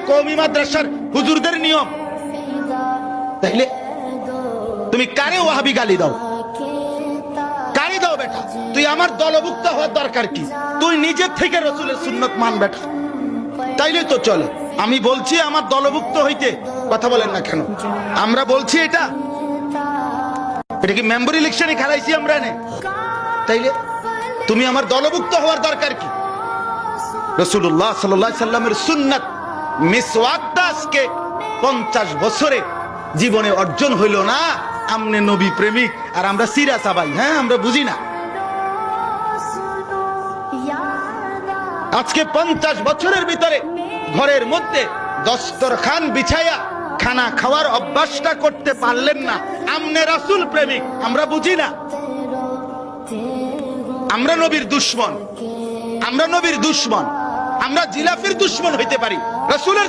কওমি মাদ্রাসার হুজুরদের নিয়ম। তাইলে তুমি কারে ওয়াহাবি গালি দাও? গালি দাও বেটা, তুই আমার দলভুক্ত হওয়ার দরকার কি? তুই নিজের থেকে রাসূলের সুন্নাত মান বেটা, তাইলে তো চলে। আমি বলছি আমার দলভুক্ত হইতে, কথা বলেন না কেন? আমরা বলছি এটা কি মেম্বার ইলেকশনে খেলাইছি আমরা নে? তাইলে তুমি আমার দলভুক্ত হওয়ার দরকার কি? রাসূলুল্লাহ সাল্লাল্লাহু আলাইহি সাল্লামের সুন্নাত মিসওয়াকটা আজকে 50 বছরে জীবনে অর্জন হইল না। আমনে নবী প্রেমিক আর আমরা সিরা সাবাই, হ্যাঁ আমরা বুঝি না। আজকে 50 বছরের ভিতরে ঘরের মধ্যে দস্তরখান বিছায়া খানা খাওয়ার অভ্যাসটা করতে পারলেন না। আমনে রাসূল প্রেমিক, আমরা বুঝি না। আমরা নবীর দুশমন, আমরা নবীর দুশমন, আমরা জিলাফির দুশমন হইতে পারি, রাসূলের